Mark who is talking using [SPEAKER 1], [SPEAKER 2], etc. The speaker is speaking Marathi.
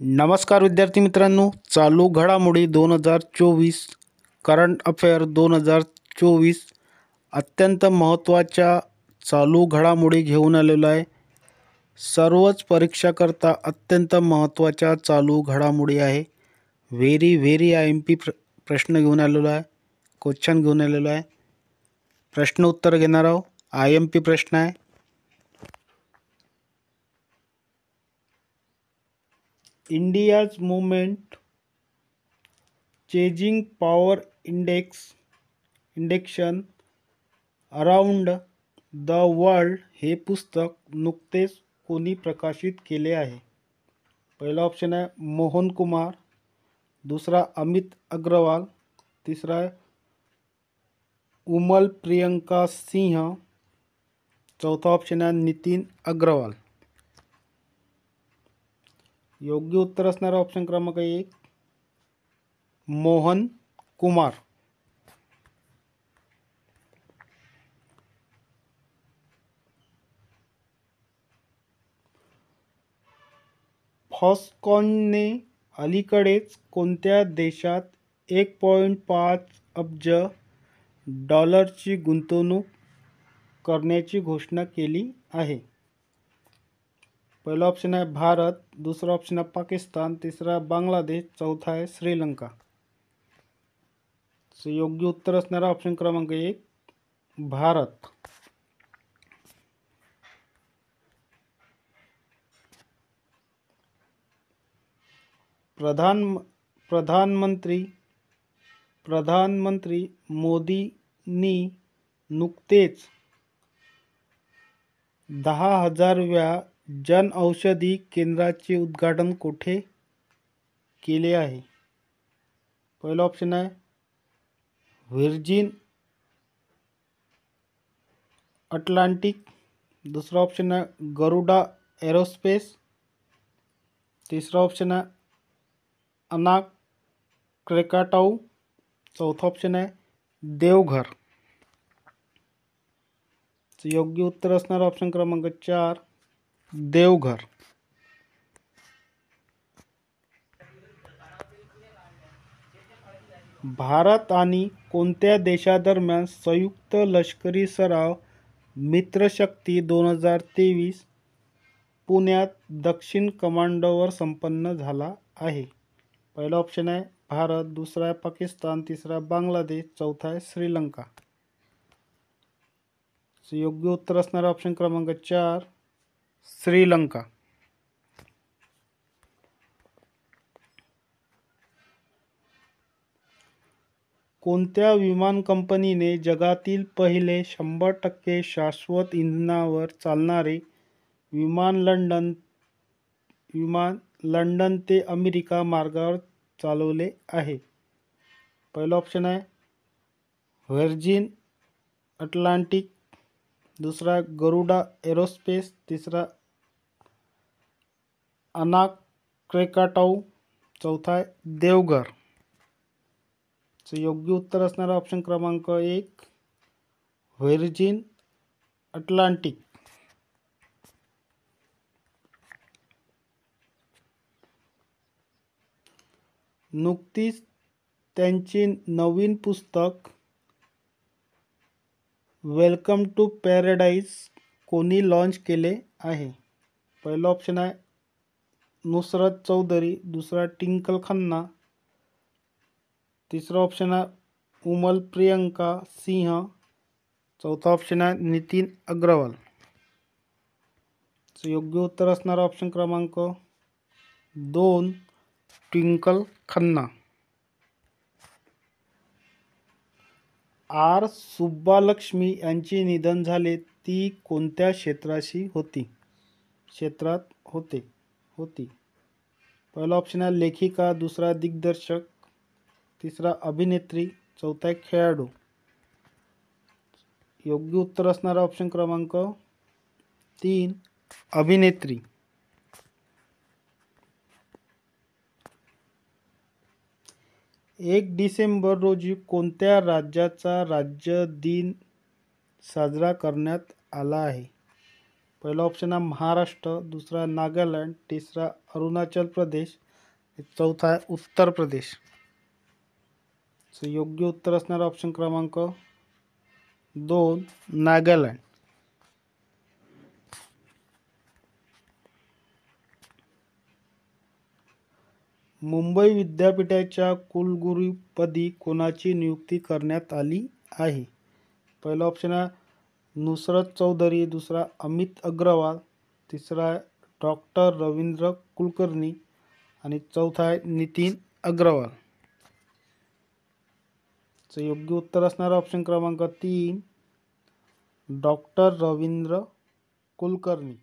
[SPEAKER 1] नमस्कार विद्यार्थी मित्रांनो, चालू घडामोडी 2024 करंट अफेअर 2024 अत्यंत महत्त्वाच्या चालू घडामोडी घेऊन आलेलो आहे. सर्वच परीक्षाकरता अत्यंत महत्त्वाच्या चालू घडामोडी आहे. व्हेरी IMP प्रश्न घेऊन आलेलो आहे, क्वेश्चन घेऊन आलेलो आहे. प्रश्न उत्तर घेणार आहोत. IMP प्रश्न आहे. India's movement changing power induction around the world हे पुस्तक नुकतेच कोणी प्रकाशित केले आहे? पहिला ऑप्शन आहे मोहन कुमार, दुसरा अमित अग्रवाल, तिसरा उमल प्रियंका सिंह, चौथा ऑप्शन आहे नितीन अग्रवाल. योग्य उत्तर असणारा ऑप्शन क्रमांक 1 मोहन कुमार. फॉक्सकॉनने अलीकडेच कोणत्या देशात 1.5 अब्ज डॉलरची गुंतवणूक करण्याची घोषणा केली आहे? पहिला ऑप्शन आहे भारत, दुसरा ऑप्शन आहे पाकिस्तान, तिसरा बांगलादेश, चौथा आहे श्रीलंका. योग्य उत्तर असणारा ऑप्शन क्रमांक 1 भारत. प्रधानमंत्री मोदींनी नुकतेच 10,000व्या जनऔषधी केंद्राचे उद्घाटन कोठे केले आहे? पहिला ऑप्शन आहे व्हर्जिन अटलांटिक, दुसरा ऑप्शन आहे गरुडा एरोस्पेस, तिसरा ऑप्शन आहे अनाक क्रेकाटाऊ, चौथा ऑप्शन आहे देवघर. योग्य उत्तर असणारा ऑप्शन क्रमांक 4 देवघर. भारत आणि कोणत्या देशादरम्यान संयुक्त लष्करी सराव मित्रशक्ती 2023 पुण्यात दक्षिण कमांडोवर संपन्न झाला आहे? पहिला ऑप्शन आहे भारत, दुसरा आहे पाकिस्तान, तिसरा बांगलादेश, चौथा आहे श्रीलंका. योग्य उत्तर असणारा ऑप्शन क्रमांक 4 श्रीलंका. कोणत्या विमान कंपनीने जगातील पहिले 100% शाश्वत इंधनावर चालणारे विमान लंडन ते अमेरिका मार्गावर चालवले आहे? पहिला ऑप्शन आहे व्हर्जिन अटलांटिक, दुसरा गरुडा एरोस्पेस, तिसरा अनाक क्रेकाटाऊ, चौथा आहे देवघर. योग्य उत्तर असणारा ऑप्शन क्रमांक 1 व्हर्जिन अटलांटिक. नुकतीच त्यांचे नवीन पुस्तक वेलकम टू पॅराडाईज कोणी लॉन्च केले आहे? पहिला ऑप्शन आहे नुसरत चौधरी, दुसरा टिंकल खन्ना, तिसरा ऑप्शन आहे उमल प्रियंका सिंह, चौथा ऑप्शन आहे नितीन अग्रवाल. योग्य उत्तर असणारा ऑप्शन क्रमांक 2 ट्विंकल खन्ना. आर सुब्बालक्ष्मी यांचे निधन झाले, ती कोणत्या क्षेत्रात होती? पहिला ऑप्शन आहे लेखिका, दुसरा दिग्दर्शक, तिसरा अभिनेत्री, चौथा खेळाडू. योग्य उत्तर असणारा ऑप्शन क्रमांक 3 अभिनेत्री. 1 डिसेंबर रोजी कोणत्या राज्याचा राज्य दिन साजरा करण्यात आला आहे? पहिला ऑप्शन आहे महाराष्ट्र, दुसरा नागालँड, तिसरा अरुणाचल प्रदेश, चौथा आहे उत्तर प्रदेश. योग्य उत्तर असणारा ऑप्शन क्रमांक 2 नागालँड. मुंबई विद्यापीठाच्या कुलगुरूपदी कोणाची नियुक्ती करण्यात आली आहे? पहिला ऑप्शन आहे नुसरत चौधरी, दुसरा अमित अग्रवाल, तिसरा आहे डॉक्टर रवींद्र कुलकर्णी आणि चौथा आहे नितीन अग्रवाल. योग्य उत्तर असणारा ऑप्शन क्रमांक 3 डॉक्टर रवींद्र कुलकर्णी.